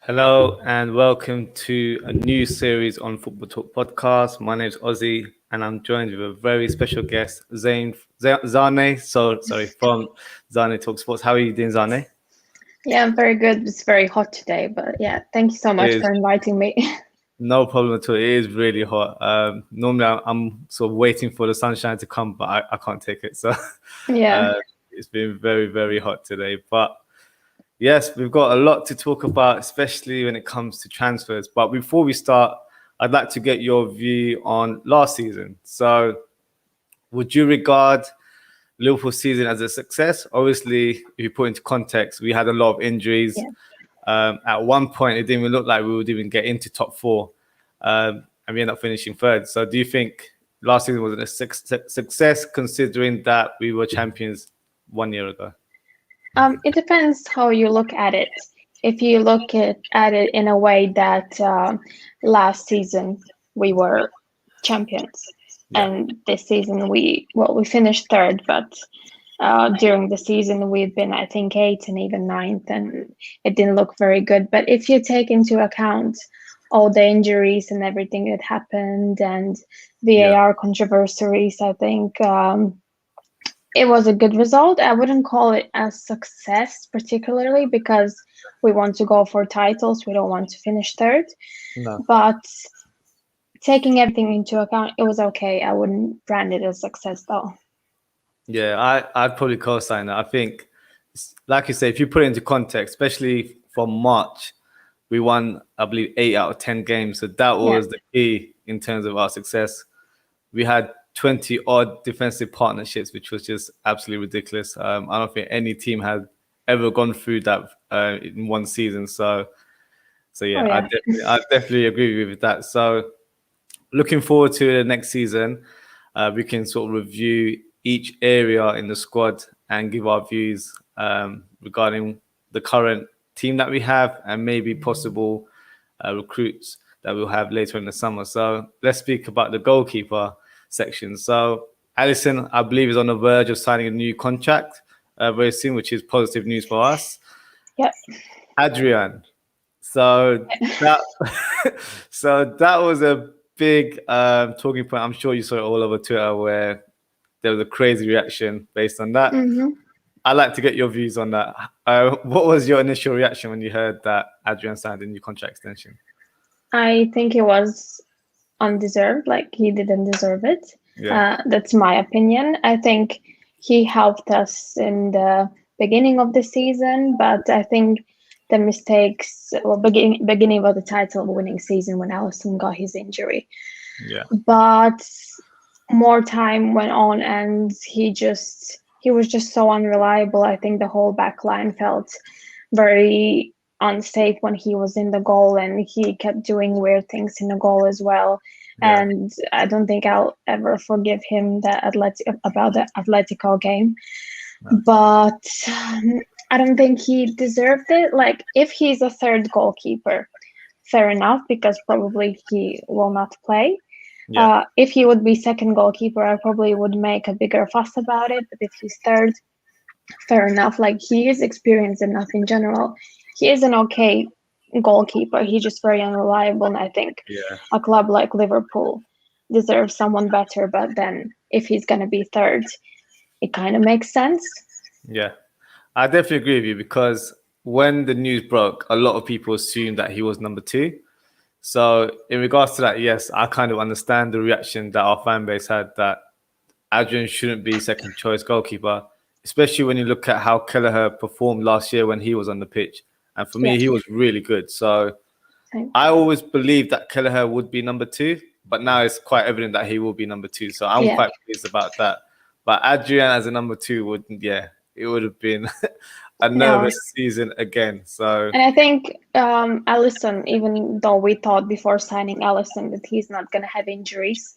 Hello and welcome to a new series on Football Talk podcast. My name is Ozzie and I'm joined with a very special guest, Zane. Sorry, from Zane Talks Sports. How are you doing, Zane? Yeah, I'm very good. It's very hot today, but yeah, thank you so It much is for inviting me. no problem at all. It is really hot. Normally I'm sort of waiting for the sunshine to come, but I can't take it. So Yeah. it's been very, very hot today. But yes, we've got a lot to talk about, especially when it comes to transfers. But before we start, I'd like to get your view on last season. So, would you regard Liverpool's season as a success? Obviously, if you put into context, we had a lot of injuries. Yeah. At one point, it didn't even look like we would even get into top four, and we ended up finishing third. So, do you think last season was a success, considering that we were champions 1 year ago? It depends how you look at it. If you look at it in a way that last season we were champions, Yeah. and this season we finished third, but during the season we've been, I think, eighth and even ninth, and it didn't look very good. But if you take into account all the injuries and everything that happened and VAR controversies, I think it was a good result. I wouldn't call it a success particularly because we want to go for titles. We don't want to finish third. No. But taking everything into account, it was okay. I wouldn't brand it as success though. Yeah, I'd probably co-sign that. I think, like you say, if you put it into context, especially from March, we won, I believe, 8 out of 10 games. So that was the key in terms of our success. We had 20 odd defensive partnerships, which was just absolutely ridiculous. I don't think any team had ever gone through that in one season. So yeah, I definitely agree with that. So looking forward to the next season, we can sort of review each area in the squad and give our views regarding the current team that we have and maybe possible recruits that we'll have later in the summer. So let's speak about the goalkeeper section. So Alisson, I believe, is on the verge of signing a new contract very soon, which is positive news for us. Yep. Adrian. So that was a big talking point. I'm sure you saw it all over Twitter where there was a crazy reaction based on that. Mm-hmm. I'd like to get your views on that. What was your initial reaction when you heard that Adrian signed a new contract extension? I think it was undeserved. Like, he didn't deserve it. Yeah. That's my opinion. I think he helped us in the beginning of the season, but I think the mistakes, beginning of the title winning season when Alisson got his injury. Yeah. But more time went on and he was just so unreliable. I think the whole back line felt very unsafe when he was in the goal, and he kept doing weird things in the goal as well. Yeah. And I don't think I'll ever forgive him about the Atletico game. No. But I don't think he deserved it. Like, if he's a third goalkeeper, fair enough, because probably he will not play. Yeah. If he would be second goalkeeper, I probably would make a bigger fuss about it. But if he's third, fair enough. Like, he is experienced enough in general. He is an okay goalkeeper. He's just very unreliable. And I think a club like Liverpool deserves someone better. But then if he's going to be third, it kind of makes sense. Yeah, I definitely agree with you because when the news broke, a lot of people assumed that he was number 2. So in regards to that, yes, I kind of understand the reaction that our fan base had that Adrian shouldn't be second choice goalkeeper, especially when you look at how Kelleher performed last year when he was on the pitch. And for me, he was really good. So I always believed that Kelleher would be number 2, but now it's quite evident that he will be number 2. So I'm quite pleased about that. But Adrian as a number 2 it would have been a nervous season again. So, and I think Alisson, even though we thought before signing Alisson that he's not going to have injuries,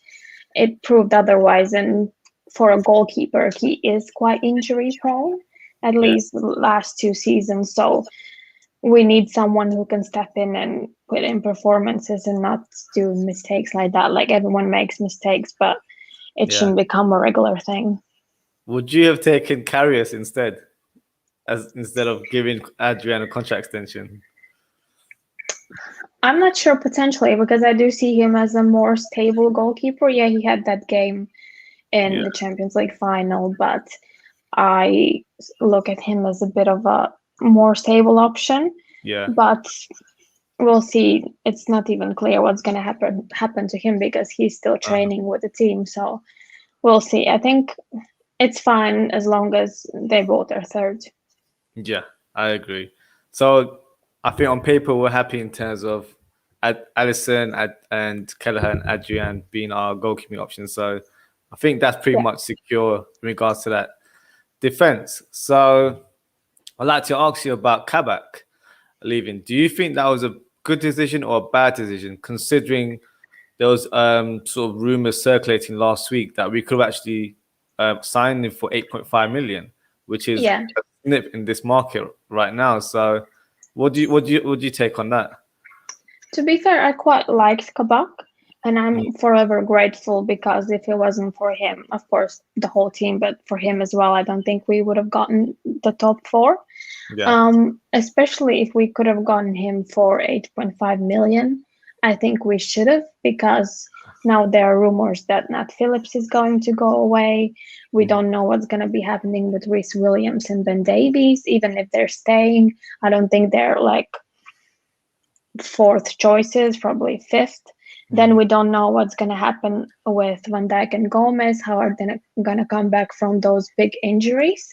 it proved otherwise. And for a goalkeeper, he is quite injury prone, at least the last 2 seasons. So we need someone who can step in and put in performances and not do mistakes like that. Like, everyone makes mistakes, but it shouldn't become a regular thing. Would you have taken Karius instead of giving Adrian a contract extension? I'm not sure potentially because I do see him as a more stable goalkeeper. Yeah, he had that game in Yeah, the Champions League final, but I look at him as a bit of a more stable option. yeah. But we'll see. It's not even clear what's going to happen to him because he's still Uh, training with the team. So we'll see. I think it's fine as long as they both are third. yeah, I agree. So I think on paper we're happy in terms of Allison and Kelleher and Adrian being our goalkeeping options. So I think that's pretty Yeah. much secure in regards to that defense. So I'd like to ask you about Kabak leaving. Do you think that was a good decision or a bad decision, considering there was sort of rumors circulating last week that we could have actually signed him for 8.5 million, which is Yeah. a snip in this market right now. So, what do you take on that? To be fair, I quite liked Kabak, and Mm, I'm forever grateful because if it wasn't for him, of course, the whole team, but for him as well, I don't think we would have gotten the top four. yeah, Especially if we could have gotten him for 8.5 million. I think we should have because now there are rumors that Nat Phillips is going to go away. We mm, don't know what's going to be happening with Rhys Williams and Ben Davies, even if they're staying. I don't think they're like fourth choices, probably fifth. Then mm, we don't know what's going to happen with Van Dijk and Gomez, how are they going to come back from those big injuries.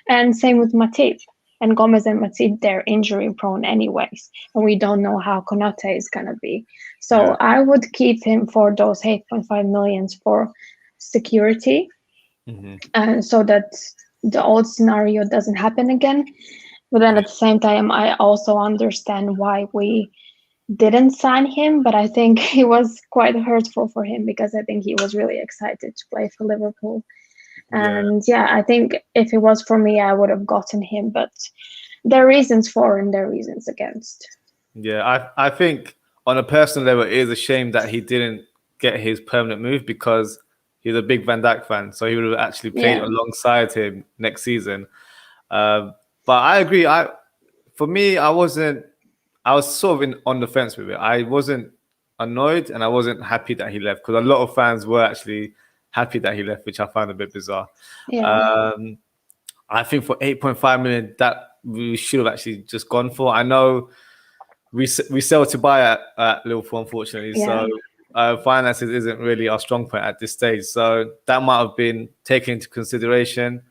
And same with Matip. And Gomez and Matip, they're injury prone anyways. And we don't know how Konate is going to be. So yeah, I would keep him for those 8.5 millions for security, hmm, so that the old scenario doesn't happen again. But then yeah, at the same time, I also understand why we didn't sign him, but I think it was quite hurtful for him because I think he was really excited to play for Liverpool. yeah. And yeah, I think if it was for me, I would have gotten him, but there are reasons for and there are reasons against. Yeah, I think on a personal level, it is a shame that he didn't get his permanent move because he's a big Van Dijk fan, so he would have actually played Yeah, alongside him next season. But I agree. For me, I was sort of on the fence with it. I wasn't annoyed and I wasn't happy that he left because a lot of fans were actually happy that he left, which I found a bit bizarre. yeah, Um, I think for 8.5 million, that we should have actually just gone for. I know we sell to buy at Liverpool, unfortunately. yeah, So finances isn't really our strong point at this stage. So that might have been taken into consideration.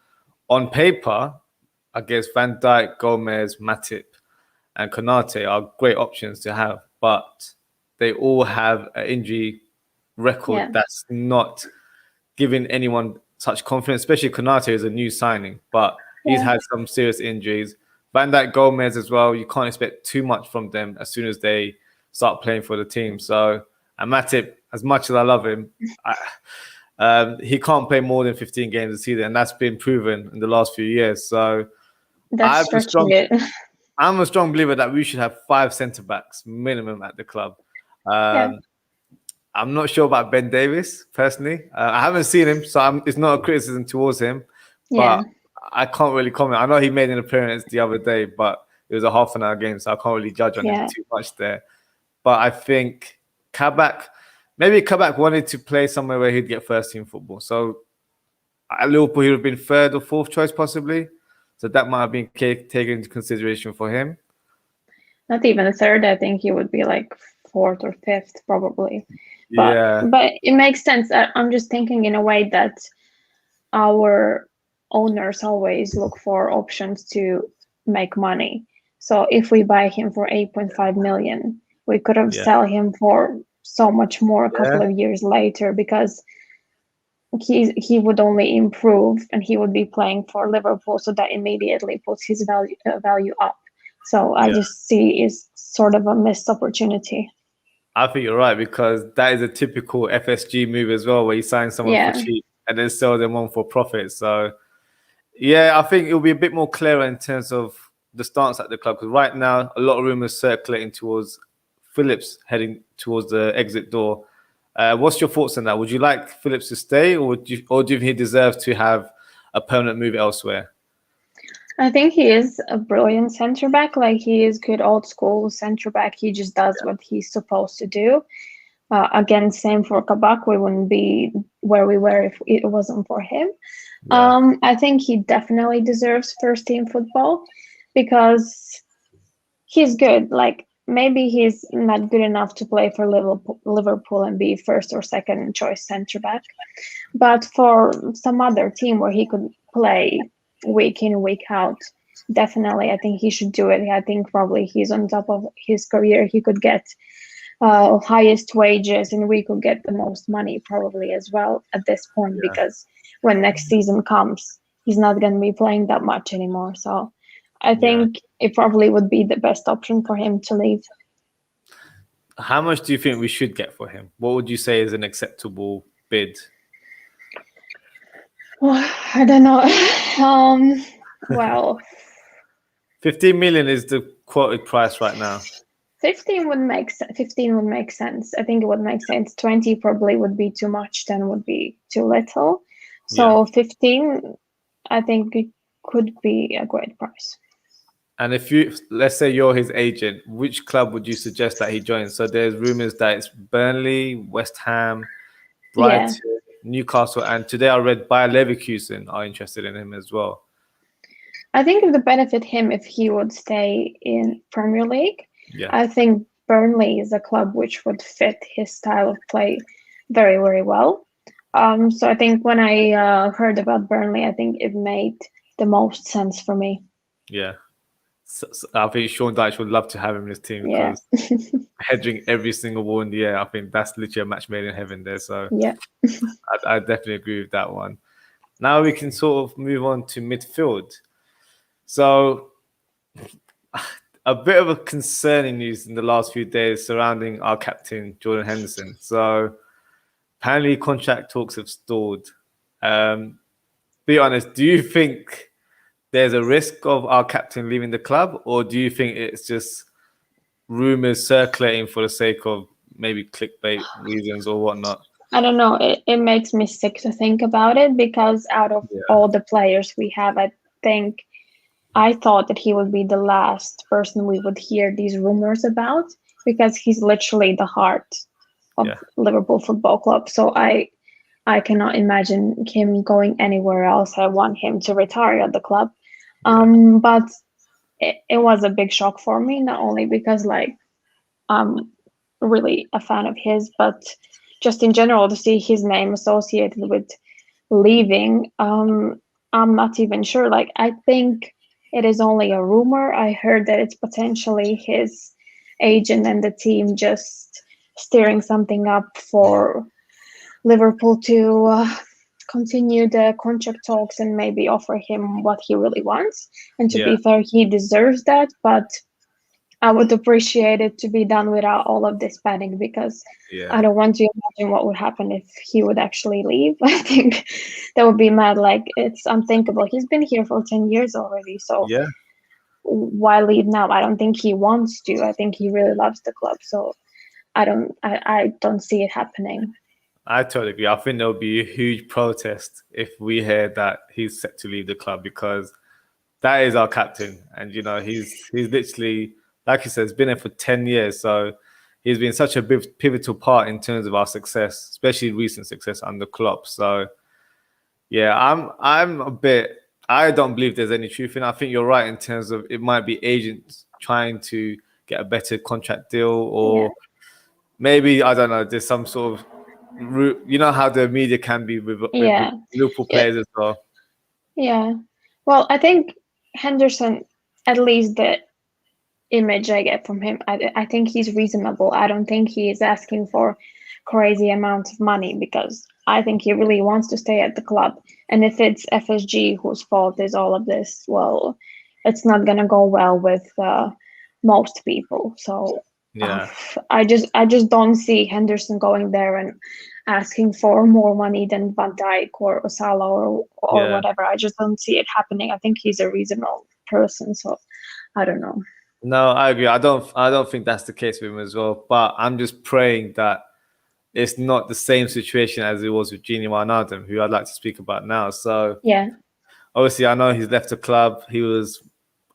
On paper, I guess Van Dijk, Gomez, Matip, and Konate are great options to have, but they all have an injury record yeah, that's not giving anyone such confidence, especially Konate is a new signing, but he's yeah, had some serious injuries. Van Dijk, Gomez as well, you can't expect too much from them as soon as they start playing for the team. So, and Matip, as much as I love him, he can't play more than 15 games a season, and that's been proven in the last few years. So, that's I'm a stretching strong, it. I'm a strong believer that we should have 5 centre backs minimum at the club. Yeah, Um, I'm not sure about Ben Davis personally. I haven't seen him, so it's not a criticism towards him, yeah, but I can't really comment. I know he made an appearance the other day, but it was a half an hour game, so I can't really judge on him yeah. too much there. But I think maybe Kabak wanted to play somewhere where he'd get first team football. So at Liverpool, he would have been third or fourth choice possibly. So that might have been taken into consideration for him. Not even third. I think he would be like fourth or fifth probably. But Yeah, but it makes sense. I'm just thinking in a way that our owners always look for options to make money. So if we buy him for 8.5 million, we could have yeah, sell him for so much more a couple yeah, of years later because he would only improve and he would be playing for Liverpool, so that immediately puts his value up. So I yeah. just see it's sort of a missed opportunity. I think you're right because that is a typical FSG move as well, where you sign someone for Yeah, cheap and then sell them on for profit. So yeah, I think it'll be a bit more clearer in terms of the stance at the club because right now a lot of rumors circulating towards Phillips heading towards the exit door. What's your thoughts on that? Would you like Phillips to stay, or do you think he deserves to have a permanent move elsewhere? I think he is a brilliant center back. Like he is good old school center back. He just does what he's supposed to do. Again, same for Kabak. We wouldn't be where we were if it wasn't for him. Yeah, I think he definitely deserves first team football because he's good. Like maybe he's not good enough to play for Liverpool and be first or second choice center back, but for some other team where he could play week in week out, definitely I think he should do it. I think probably he's on top of his career. He could get highest wages and we could get the most money probably as well at this point yeah, because when next season comes, he's not going to be playing that much anymore. So I yeah. think it probably would be the best option for him to leave. How much do you think we should get for him? What would you say is an acceptable bid? Well, I don't know. Well, 15 million is the quoted price right now. 15 would make sense. I think it would make sense. 20 probably would be too much, 10 would be too little. So 15, I think it could be a great price. And if let's say you're his agent, which club would you suggest that he joins? So there's rumors that it's Burnley, West Ham, Brighton, Newcastle, and today I read Bayer Leverkusen are interested in him as well. I think it would benefit him if he would stay in Premier League. Yeah. I think Burnley is a club which would fit his style of play very, very well. So I think when I heard about Burnley, I think it made the most sense for me. Yeah. So I think Sean Dyche would love to have him in his team because hedging every single ball in the air, I think that's literally a match made in heaven there. So yeah, I definitely agree with that one. Now we can sort of move on to midfield. So a bit of a concerning news in the last few days surrounding our captain, Jordan Henderson. So apparently contract talks have stalled. Be honest, do you think there's a risk of our captain leaving the club, or do you think it's just rumors circulating for the sake of maybe clickbait reasons or whatnot? I don't know. It makes me sick to think about it because out of all the players we have, I thought that he would be the last person we would hear these rumors about because he's literally the heart of Liverpool Football Club. So I cannot imagine him going anywhere else. I want him to retire at the club. But it was a big shock for me, not only because like I'm really a fan of his, but just in general to see his name associated with leaving. I'm not even sure. Like I think it is only a rumor. I heard that it's potentially his agent and the team just stirring something up for Liverpool to continue the contract talks and maybe offer him what he really wants. And to be fair, he deserves that, but I would appreciate it to be done without all of this panic because I don't want to imagine what would happen if he would actually leave. I think that would be mad. Like it's unthinkable. He's been here for 10 years already. So why leave now? I don't think he wants to. I think he really loves the club. So I don't see it happening. I totally agree. I think there'll be a huge protest if we hear that he's set to leave the club because that is our captain. And, you know, he's literally, like you said, he's been there for 10 years. So he's been such a big pivotal part in terms of our success, especially recent success under Klopp. So, yeah, I'm a bit, I don't believe there's any truth in it. I think you're right in terms of it might be agents trying to get a better contract deal or maybe, I don't know, there's some sort of, you know how the media can be with Liverpool players as well. Yeah. Well, I think Henderson, at least the image I get from him, I think he's reasonable. I don't think he is asking for crazy amounts of money because I think he really wants to stay at the club. And if it's FSG whose fault is all of this, well, it's not going to go well with most people. So I just don't see Henderson going there and asking for more money than Van Dijk or Salah or whatever. I just don't see it happening. I think he's a reasonable person, so I don't know. No, I agree. I don't think that's the case with him as well. But I'm just praying that it's not the same situation as it was with Gini Wijnaldum, who I'd like to speak about now. So Obviously, I know he's left the club. He was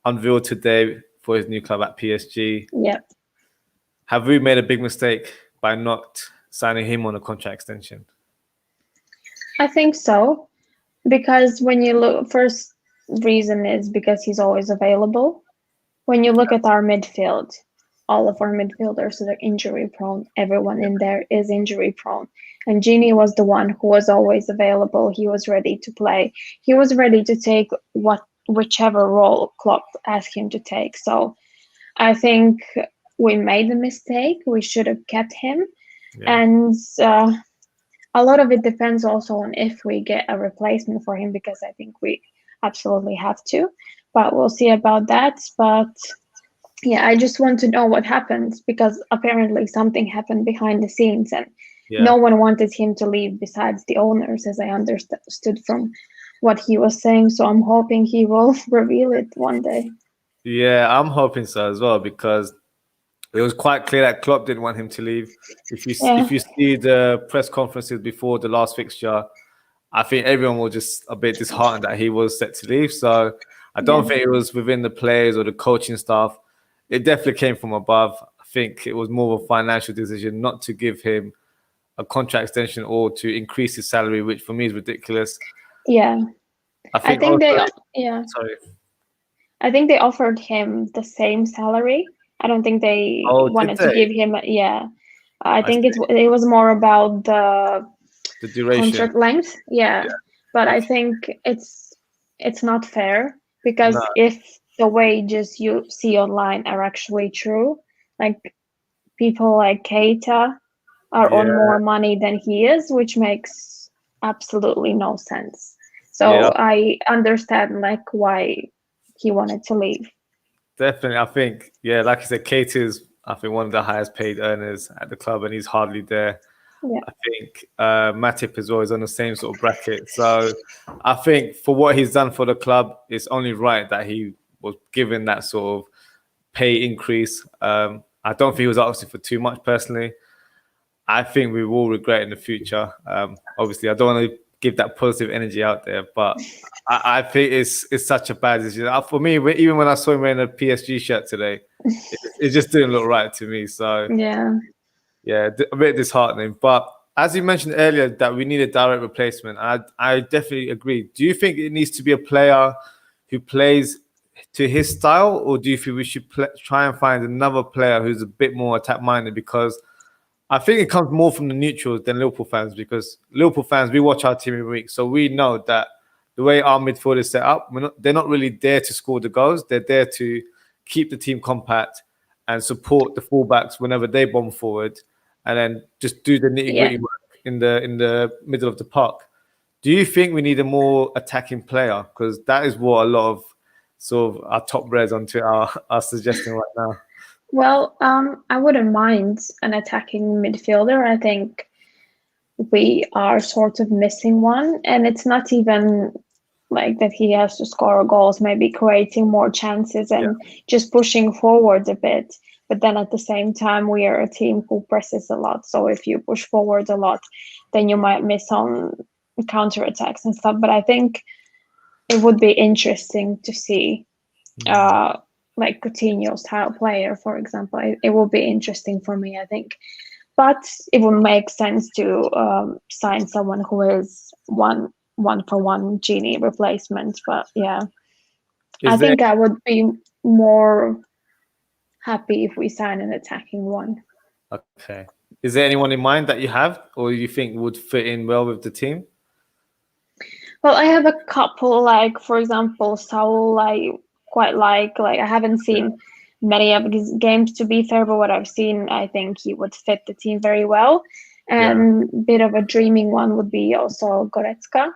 unveiled today for his new club at PSG. Yeah. Have we made a big mistake by not signing him on a contract extension? I think so, because when you look, first reason is because he's always available. When you look at our midfield, all of our midfielders are injury prone. Everyone in there is injury prone. And Gini was the one who was always available. He was ready to play. He was ready to take whichever role Klopp asked him to take. So I think we made a mistake. We should have kept him. Yeah. And a lot of it depends also on if we get a replacement for him, because I think we absolutely have to. But we'll see about that. But yeah, I just want to know what happens, because apparently something happened behind the scenes, and no one wanted him to leave besides the owners, as I understood from what he was saying. So I'm hoping he will reveal it one day. Yeah, I'm hoping so as well, because it was quite clear that Klopp didn't want him to leave. If you see the press conferences before the last fixture, I think everyone was just a bit disheartened that he was set to leave. So I don't think it was within the players or the coaching staff. It definitely came from above. I think it was more of a financial decision not to give him a contract extension or to increase his salary, which for me is ridiculous. Yeah. I think they offered him the same salary. I don't think they wanted to give him. I think it was more about the duration, contract length. Yeah. But I think it's not fair, because if the wages you see online are actually true, like people like Keita are on more money than he is, which makes absolutely no sense. So I understand like why he wanted to leave. Definitely, I think, like I said, Keita is, I think, one of the highest paid earners at the club, and he's hardly there. Yeah. I think Matip as well is on the same sort of bracket. So I think for what he's done for the club, it's only right that he was given that sort of pay increase. I don't think he was asking for too much personally. I think we will regret in the future. Obviously, I don't want to give that positive energy out there, but I think it's such a bad decision. For me, even when I saw him wearing a PSG shirt today, it just didn't look right to me. So yeah, a bit disheartening. But as you mentioned earlier, that we need a direct replacement. I definitely agree. Do you think it needs to be a player who plays to his style, or do you think we should try and find another player who's a bit more attack-minded? Because I think it comes more from the neutrals than Liverpool fans, because Liverpool fans, we watch our team every week. So we know that the way our midfield is set up, they're not really there to score the goals. They're there to keep the team compact and support the fullbacks whenever they bomb forward, and then just do the nitty-gritty work in the middle of the park. Do you think we need a more attacking player? Because that is what a lot of sort of our top reds on Twitter are suggesting right now. Well, I wouldn't mind an attacking midfielder. I think we are sort of missing one, and it's not even like that he has to score goals, maybe creating more chances and just pushing forward a bit. But then at the same time, we are a team who presses a lot. So if you push forward a lot, then you might miss on counterattacks and stuff. But I think it would be interesting to see like Coutinho style player, for example. It will be interesting for me, I think. But it would make sense to sign someone who is one-for-one Gini replacement. But I think I would be more happy if we sign an attacking one. Okay. Is there anyone in mind that you have, or you think would fit in well with the team? Well, I have a couple, like, for example, Saul, I quite like I haven't seen many of his games, to be fair, but what I've seen, I think he would fit the team very well. And a bit of a dreaming one would be also Goretzka.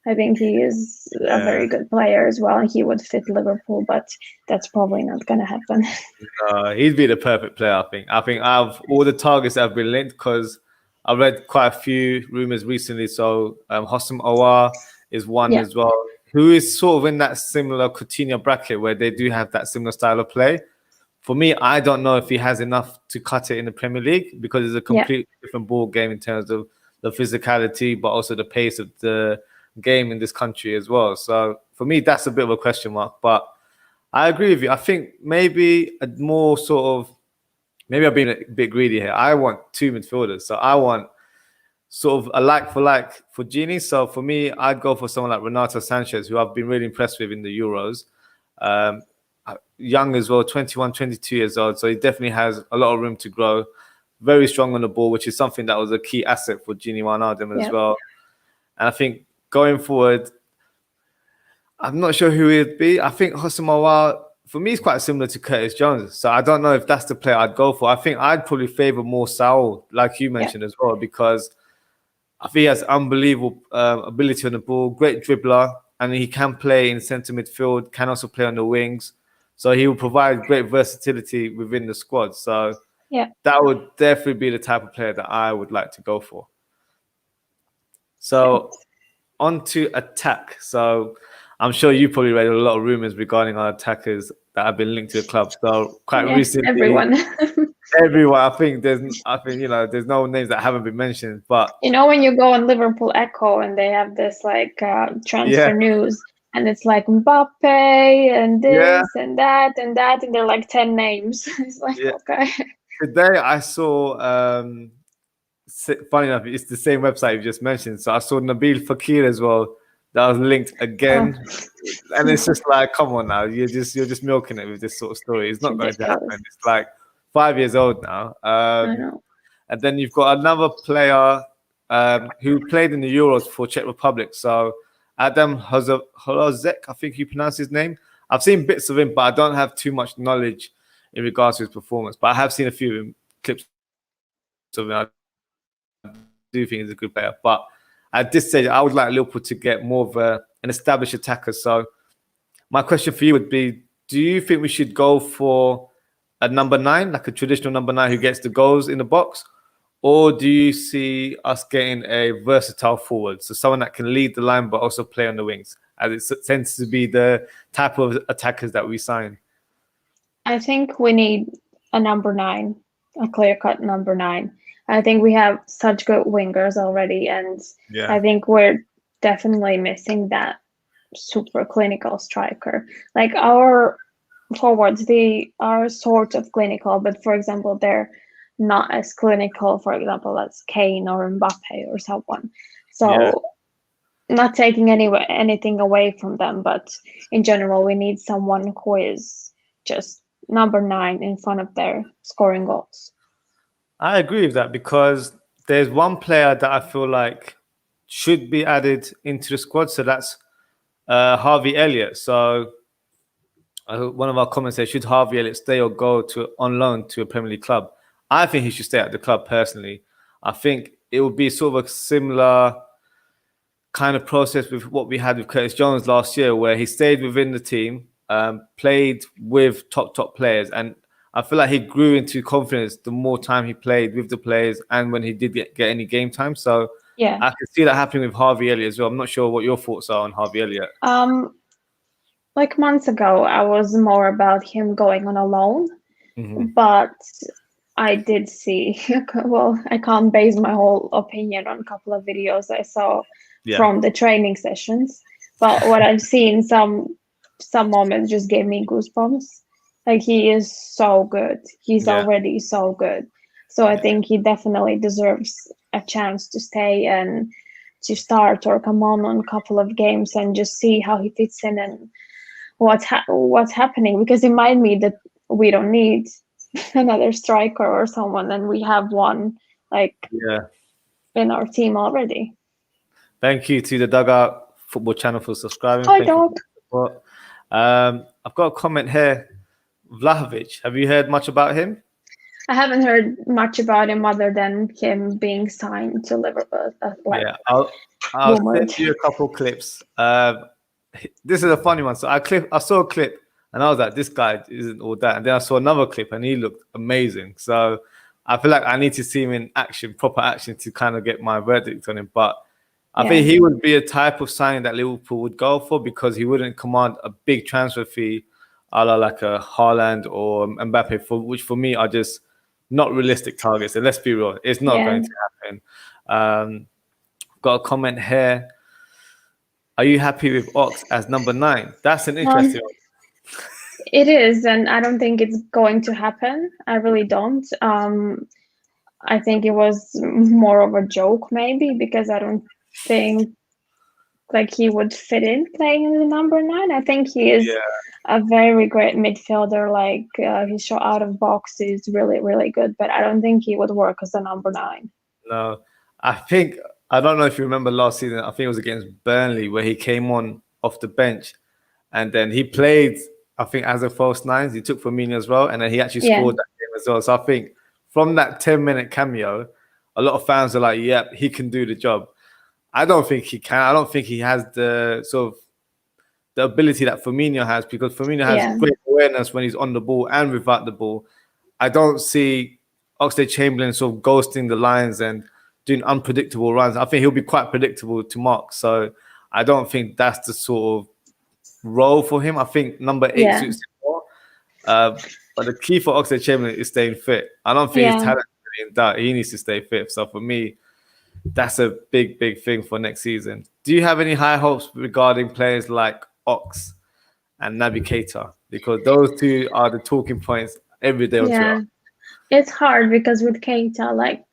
I think he is a very good player as well, and he would fit Liverpool, but that's probably not going to happen. He'd be the perfect player, I think. I think out of all the targets that have been linked, because I read quite a few rumours recently. So Hossam Aouar is one as well, who is sort of in that similar Coutinho bracket where they do have that similar style of play. For me, I don't know if he has enough to cut it in the Premier League, because it's a completely different ball game in terms of the physicality, but also the pace of the game in this country as well. So for me, that's a bit of a question mark. But I agree with you. I think maybe a more sort of, maybe I've been a bit greedy here. I want two midfielders. So I want sort of a like for Gini. So for me, I'd go for someone like Renato Sanchez, who I've been really impressed with in the Euros. Young as well, 21, 22 years old. So he definitely has a lot of room to grow. Very strong on the ball, which is something that was a key asset for Gini Wijnaldum as well. And I think going forward, I'm not sure who he'd be. I think Hosam Awar, for me, is quite similar to Curtis Jones. So I don't know if that's the player I'd go for. I think I'd probably favour more Saul, like you mentioned as well, because I think he has unbelievable ability on the ball, great dribbler, and he can play in centre midfield, can also play on the wings. So he will provide great versatility within the squad. So that would definitely be the type of player that I would like to go for. So on to attack. So I'm sure you probably read a lot of rumours regarding our attackers that have been linked to the club. So quite recently, everyone. I think there's no names that haven't been mentioned. But when you go on Liverpool Echo and they have this transfer news, and it's like Mbappe and this and that, and they're like 10 names. It's like okay. Today I saw, funny enough, it's the same website you just mentioned. So I saw Nabil Fekir as well. That was linked again, and it's just like, come on now, you're just milking it with this sort of story. It's not going to happen. It's like 5 years old now. I know. And then you've got another player who played in the Euros for Czech Republic. So Adam Holozek, I think you pronounce his name. I've seen bits of him, but I don't have too much knowledge in regards to his performance. But I have seen a few clips of him. I do think he's a good player. But at this stage, I would like Liverpool to get more of an established attacker. So my question for you would be, do you think we should go for a number 9, like a traditional number 9 who gets the goals in the box? Or do you see us getting a versatile forward? So someone that can lead the line but also play on the wings, as it tends to be the type of attackers that we sign. I think we need a number 9, a clear-cut number 9. I think we have such good wingers already, and I think we're definitely missing that super clinical striker. Like our forwards, they are sort of clinical, but for example, they're not as clinical, for example, as Kane or Mbappe or someone. So not taking anything away from them, but in general, we need someone who is just number 9 in front of their scoring goals. I agree with that, because there's one player that I feel like should be added into the squad. So that's Harvey Elliott. So one of our comments says, should Harvey Elliott stay or go on loan to a Premier League club? I think he should stay at the club personally. I think it would be sort of a similar kind of process with what we had with Curtis Jones last year, where he stayed within the team, played with top players, and I feel like he grew into confidence the more time he played with the players and when he did get any game time. So I can see that happening with Harvey Elliott as well. I'm not sure what your thoughts are on Harvey Elliott. Like months ago, I was more about him going on a loan, but I did see, well, I can't base my whole opinion on a couple of videos I saw from the training sessions, but what I've seen, some moments just gave me goosebumps. Like, he is so good. He's already so good. So I think he definitely deserves a chance to stay and to start or come on a couple of games and just see how he fits in and what's happening. Because it might mean that we don't need another striker or someone, and we have one in our team already. Thank you to the Dugout Football Channel for subscribing. Hi, dog. I've got a comment here. Vlahovic, have you heard much about him? I haven't heard much about him other than him being signed to Liverpool. I'll send you a couple clips. This is a funny one. So I saw a clip and I was like, this guy isn't all that. And then I saw another clip and he looked amazing. So I feel like I need to see him in action, proper action, to kind of get my verdict on him. But I think he would be a type of signing that Liverpool would go for, because he wouldn't command a big transfer fee a la like a Haaland or Mbappe, which for me are just not realistic targets. And let's be real, it's not going to happen. Got a comment here. Are you happy with Ox as number 9? That's an Um, interesting one. it is, and I don't think it's going to happen. I really don't. I think it was more of a joke, maybe, because I don't think like he would fit in playing in the number 9. I think he is Yeah. a very great midfielder. Like his shot out of box is really, really good, but I don't think he would work as a number 9. No, I don't know if you remember last season. I think it was against Burnley where he came on off the bench, and then he played. I think as a false 9, he took Firmino as well, and then he actually Yeah. scored that game as well. So I think from that 10-minute cameo, a lot of fans are like, "Yep, he can do the job." I don't think he can. I don't think he has the sort of the ability that Firmino has, because Firmino has great awareness when he's on the ball and without the ball. I don't see Oxlade-Chamberlain sort of ghosting the lines and doing unpredictable runs. I think he'll be quite predictable to mark. So I don't think that's the sort of role for him. I think number 8 suits him more. But the key for Oxlade-Chamberlain is staying fit. I don't think his talent is really in doubt. He needs to stay fit. So for me, that's a big, big thing for next season. Do you have any high hopes regarding players like Ox and Naby Keita? Because those two are the talking points every day on Twitter. It's hard because with Keita, like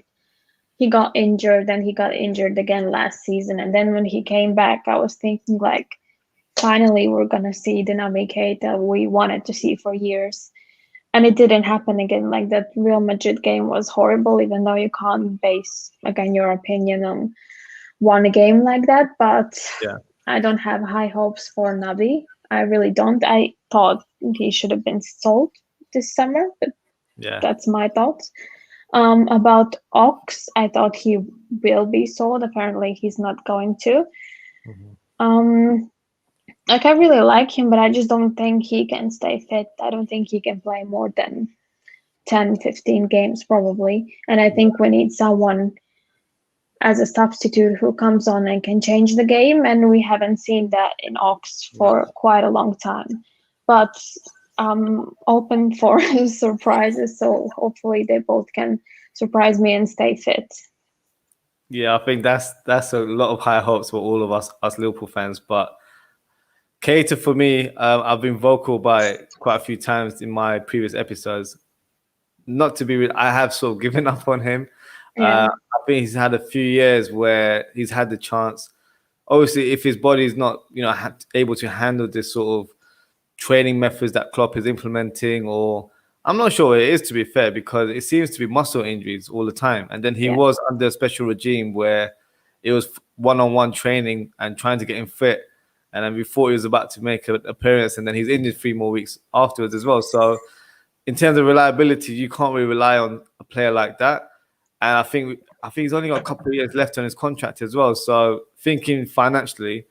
he got injured and he got injured again last season. And then when he came back, I was thinking like, finally, we're going to see the Naby Keita we wanted to see for years. And it didn't happen again. Like that Real Madrid game was horrible, even though you can't base, again, your opinion on one game like that. But I don't have high hopes for Naby. I really don't. I thought he should have been sold this summer, but that's my thoughts. About Ox, I thought he will be sold. Apparently, he's not going to. Like I really like him, but I just don't think he can stay fit. I don't think he can play more than 10, 15 games probably. And I think we need someone as a substitute who comes on and can change the game. And we haven't seen that in Ox for quite a long time. But I'm open for surprises. So hopefully they both can surprise me and stay fit. Yeah, I think that's a lot of high hopes for all of us Liverpool fans. But Keita, for me, I've been vocal about it quite a few times in my previous episodes. Not to be, I have sort of given up on him. I think he's had a few years where he's had the chance. Obviously, if his body is not, able to handle this sort of training methods that Klopp is implementing, or I'm not sure it is, to be fair, because it seems to be muscle injuries all the time. And then he was under a special regime where it was one-on-one training and trying to get him fit. And then we thought he was about to make an appearance, and then he's injured 3 more weeks afterwards as well. So in terms of reliability, you can't really rely on a player like that. And I think he's only got a couple of years left on his contract as well. So thinking financially,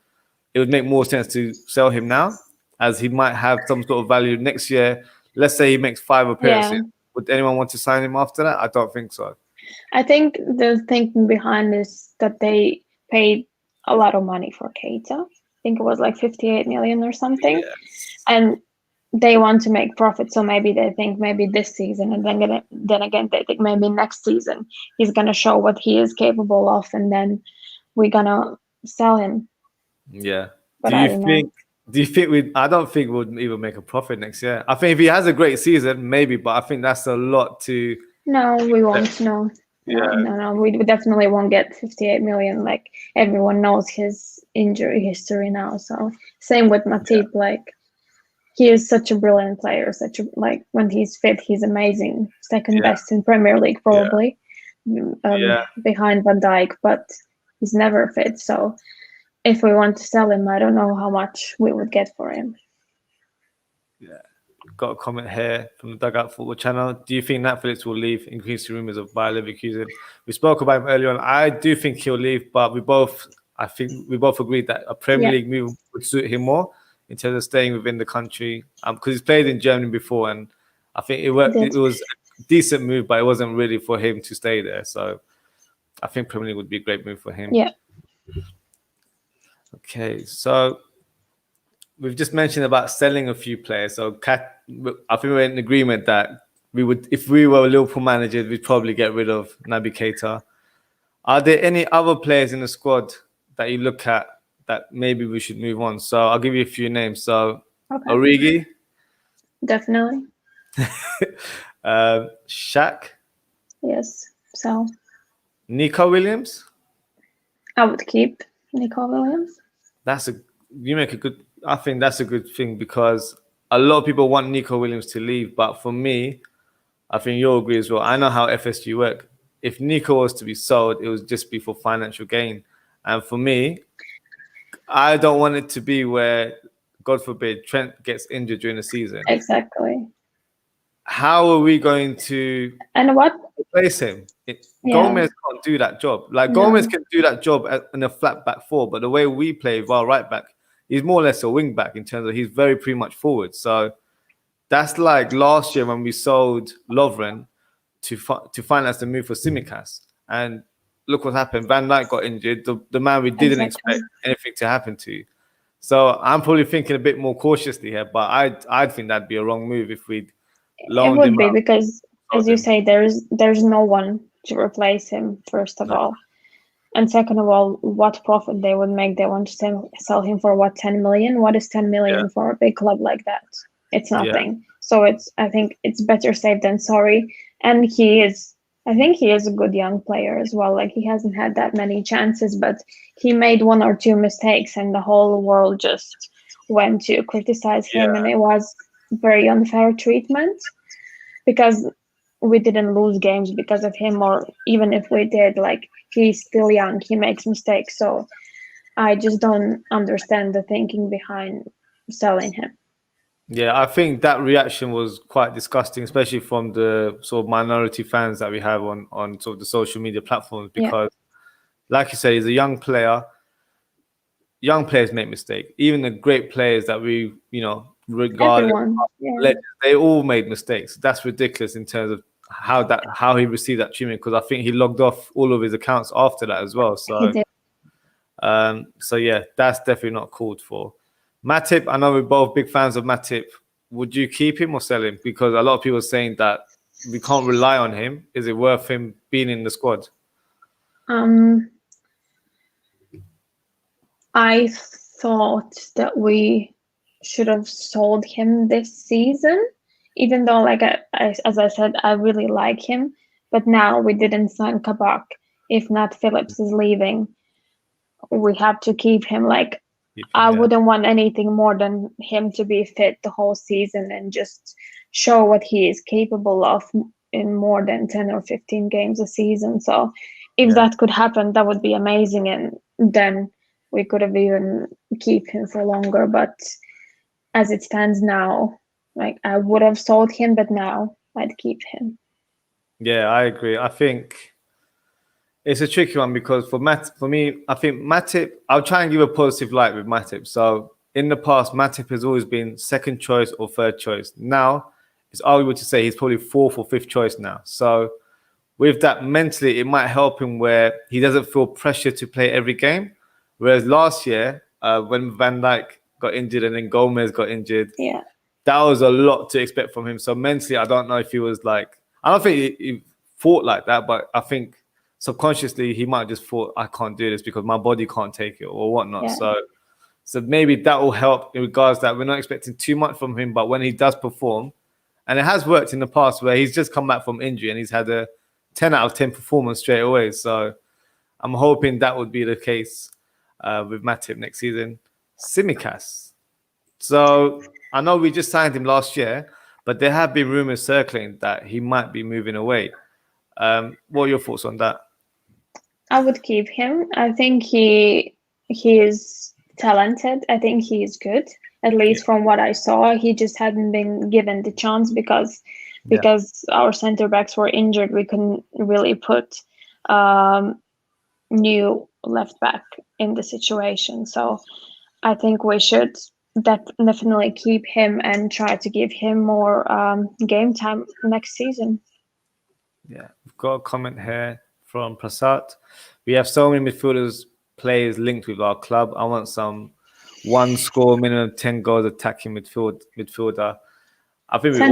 it would make more sense to sell him now, as he might have some sort of value next year. Let's say he makes 5 appearances. Would anyone want to sign him after that? I don't think so. I think the thinking behind is that they paid a lot of money for Keita. I think it was like 58 million or something. And they want to make profit. So maybe they think maybe this season, and then again, they think maybe next season he's going to show what he is capable of, and then we're going to sell him. Yeah. But Do you think I don't think we'll even make a profit next year. I think if he has a great season, maybe, but I think that's a lot to... No, we won't. No. No. We definitely won't get 58 million. Like everyone knows his injury history now. So same with Matip. Like he is such a brilliant player. When he's fit, he's amazing. Second best in Premier League probably, behind Van Dijk. But he's never fit. So if we want to sell him, I don't know how much we would get for him. Yeah. Got a comment here from the Dugout Football Channel. Do you think Nat Phillips will leave, increasing rumours of Bayer Leverkusen? We spoke about him earlier on. I do think he'll leave, but I think we both agreed that a Premier League move would suit him more in terms of staying within the country. Because he's played in Germany before, and I think it worked. It was a decent move, but it wasn't really for him to stay there. So I think Premier League would be a great move for him. Yeah. Okay, so we've just mentioned about selling a few players. So I think we're in agreement that if we were Liverpool managers, we'd probably get rid of Naby Keita. Are there any other players in the squad that you look at that maybe we should move on. So I'll give you a few names. So Okay. Origi, Definitely. Shaq, Yes. So Nico Williams. I would keep Nico Williams. I think that's a good thing because a lot of people want Nico Williams to leave, but for me, I think you'll agree as well. I know how FSG work. If Nico was to be sold, it would just be for financial gain. And for me, I don't want it to be where, God forbid, Trent gets injured during the season. Exactly. How are we going to And what? replace him? Gomez can't do that job. Like Gomez can do that job in a flat back four, but the way we play with our right back, he's more or less a wing back in terms of he's very pretty much forward. So that's like last year when we sold Lovren to finance the move for Tsimikas. And look what happened. Van Dijk got injured, the man we didn't expect anything to happen to. So I'm probably thinking a bit more cautiously here, but I'd think that'd be a wrong move if we'd loaned him. It would be because, as you say, there's no one to replace him, first of all. And second of all, what profit they would make? They want to sell him for what, 10 million? What is 10 million for a big club like that? It's nothing. So I think it's better safe than sorry. And I think he is a good young player as well. Like, he hasn't had that many chances, but he made one or two mistakes and the whole world just went to criticize him. And it was very unfair treatment because we didn't lose games because of him, or even if we did, like, he's still young, he makes mistakes. So I just don't understand the thinking behind selling him. Yeah, I think that reaction was quite disgusting, especially from the sort of minority fans that we have on sort of the social media platforms, because like you said, he's a young player. Young players make mistakes. Even the great players that we, regard, they all made mistakes. That's ridiculous in terms of how he received that treatment, because I think he logged off all of his accounts after that as well. So, that's definitely not called for. Matip, I know we're both big fans of Matip. Would you keep him or sell him? Because a lot of people are saying that we can't rely on him. Is it worth him being in the squad? I thought that we should have sold him this season, even though, like, as I said, I really like him. But now we didn't sign Kabak. If Nat Phillips is leaving, we have to keep him. Like, I wouldn't want anything more than him to be fit the whole season and just show what he is capable of in more than 10 or 15 games a season. So if that could happen, that would be amazing. And then we could have even keep him for longer. But as it stands now, like, I would have sold him, but now I'd keep him. Yeah, I agree. I think it's a tricky one because for me, I think Matip, I'll try and give a positive light with Matip. So in the past, Matip has always been second choice or third choice. Now, it's arguable to say he's probably fourth or fifth choice now. So with that, mentally, it might help him where he doesn't feel pressure to play every game. Whereas last year, when Van Dijk got injured and then Gomez got injured, that was a lot to expect from him. So mentally, I don't know if he was like, I don't think he thought like that, but I think subconsciously he might just thought, I can't do this because my body can't take it or whatnot. So maybe that will help in regards that we're not expecting too much from him, but when he does perform, and it has worked in the past where he's just come back from injury and he's had a 10 out of 10 performance straight away. So I'm hoping that would be the case with Matip next season. Tsimikas. So I know we just signed him last year, but there have been rumors circling that he might be moving away. What are your thoughts on that? I would keep him. I think he is talented. I think he is good. At least from what I saw, he just hadn't been given the chance because our center backs were injured. We couldn't really put new left back in the situation. So I think we should definitely keep him and try to give him more game time next season. Yeah, we've got a comment here from Prasad. We have so many players linked with our club. I want some one score, minimum 10 goals attacking midfielder. I think we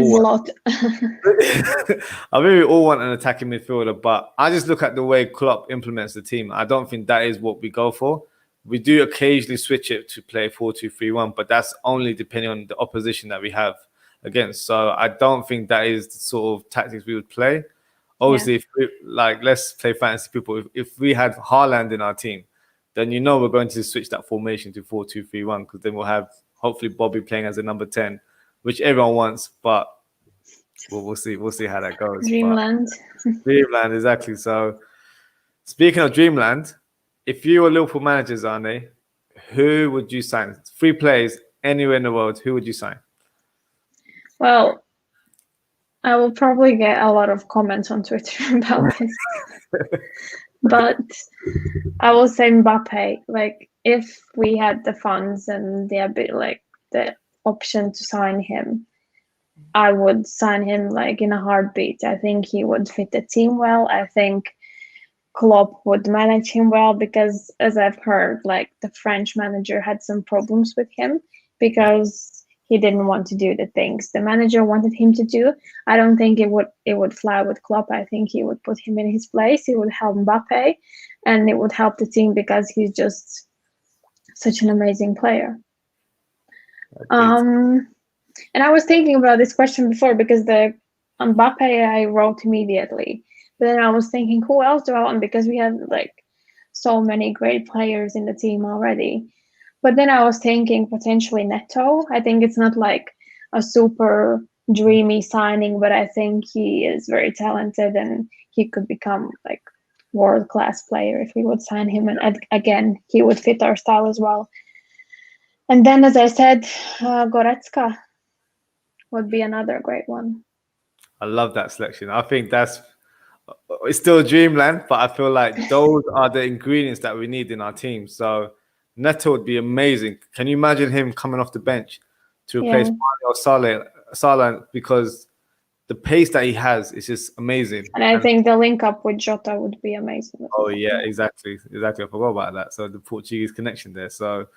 all want an attacking midfielder, but I just look at the way Klopp implements the team. I don't think that is what we go for. We do occasionally switch it to play 4-2-3-1, but that's only depending on the opposition that we have against. So I don't think that is the sort of tactics we would play. Obviously, if we, like, let's play fantasy people. If we had Haaland in our team, then we're going to switch that formation to 4-2-3-1, because then we'll have hopefully Bobby playing as a number 10, which everyone wants, but we'll see. We'll see how that goes. Dreamland. Dreamland, exactly. So speaking of Dreamland, if you were Liverpool managers, Arne, who would you sign? 3 players anywhere in the world, who would you sign? Well, I will probably get a lot of comments on Twitter about this. But I will say Mbappe. Like, if we had the funds and the option to sign him, I would sign him like in a heartbeat. I think he would fit the team well. I think Klopp would manage him well, because, as I've heard, like, the French manager had some problems with him because he didn't want to do the things the manager wanted him to do. I don't think it would fly with Klopp. I think he would put him in his place. He would help Mbappe, and it would help the team because he's just such an amazing player. And I was thinking about this question before, because the Mbappe I wrote immediately. But then I was thinking, who else do I want? Because we have like so many great players in the team already. But then I was thinking potentially Neto. I think it's not like a super dreamy signing, but I think he is very talented and he could become like world-class player if we would sign him. And again, he would fit our style as well. And then, as I said, Goretzka would be another great one. I love that selection. I think it's still dreamland, but I feel like those are the ingredients that we need in our team. So Neto would be amazing. Can you imagine him coming off the bench to replace Mane or Salah? Because the pace that he has is just amazing. And I think the link up with Jota would be amazing. Oh yeah, exactly. I forgot about that. So the Portuguese connection there. So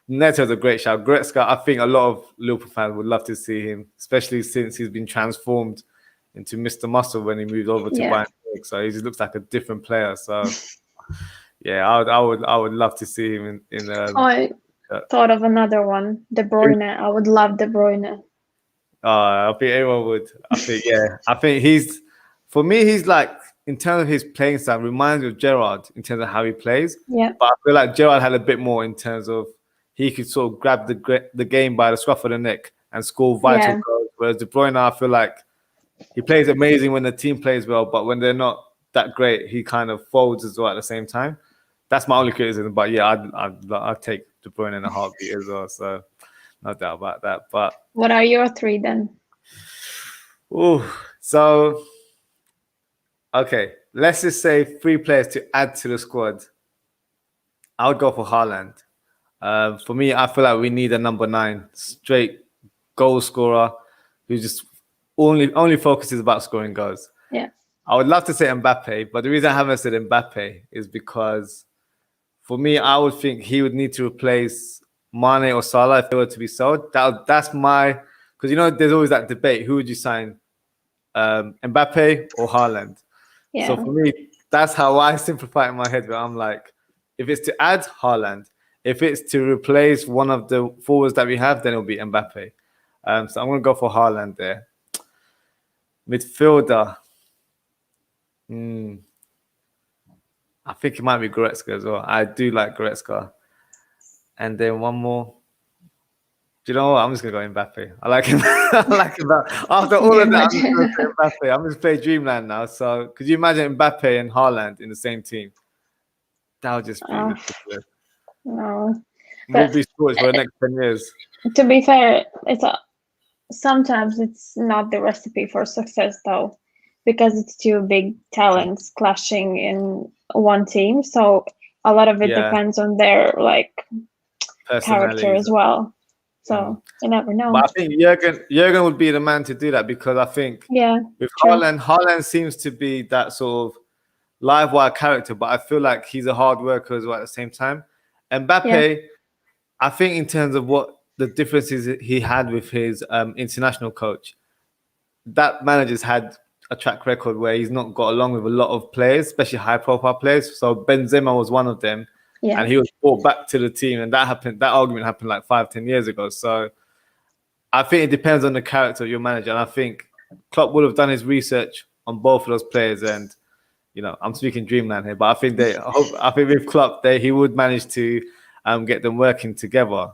Neto's a great shout. Goretzka, I think a lot of Liverpool fans would love to see him, especially since he's been transformed into Mr. Muscle when he moved over to Bayern Munich. So he just looks like a different player. So yeah, I would love to see him in I thought of another one, De Bruyne. I would love De Bruyne. I think everyone would. I think he's like, in terms of his playing style, reminds me of Gerrard in terms of how he plays. Yeah. But I feel like Gerrard had a bit more in terms of he could sort of grab the game by the scruff of the neck and score vital goals. Whereas De Bruyne, I feel like he plays amazing when the team plays well, but when they're not that great, he kind of folds as well at the same time. That's my only criticism. But yeah, I'd take De Bruyne in a heartbeat as well. So no doubt about that. But what are your 3 then? So okay, let's just say 3 players to add to the squad. I would go for Haaland. For me, I feel like we need a number 9, straight goal scorer who just only focuses about scoring goals. Yeah. I would love to say Mbappe, but the reason I haven't said Mbappe is because for me, I would think he would need to replace Mane or Salah if they were to be sold. That's because there's always that debate: who would you sign, Mbappe or Haaland? Yeah. So for me, that's how I simplify it in my head. Where I'm like, if it's to add Haaland, if it's to replace one of the forwards that we have, then it'll be Mbappe. So I'm going to go for Haaland there. Midfielder. I think it might be Goretzka as well. I do like Goretzka. And then one more. Do you know what? I'm just going to go Mbappe. I like him. I like Mbappe. After all of that, I'm just going to say Mbappe. I'm just play Dreamland now. So could you imagine Mbappe and Haaland in the same team? That would just be ridiculous. No. We'll be sports for the next 10 years. To be fair, sometimes it's not the recipe for success though, because it's 2 big talents clashing in one team. So a lot of it depends on their character as well. So you never know. But I think Jurgen would be the man to do that, because I think with Haaland seems to be that sort of live wire character, but I feel like he's a hard worker as well at the same time. Mbappe, I think in terms of what the differences he had with his international coach, that manager's had a track record where he's not got along with a lot of players, especially high-profile players. So Benzema was one of them. and he was brought back to the team, and that argument happened like 5-10 years ago. So I think it depends on the character of your manager, and I think Klopp would have done his research on both of those players. And I'm speaking dreamland here, but I think with Klopp, he would manage to get them working together.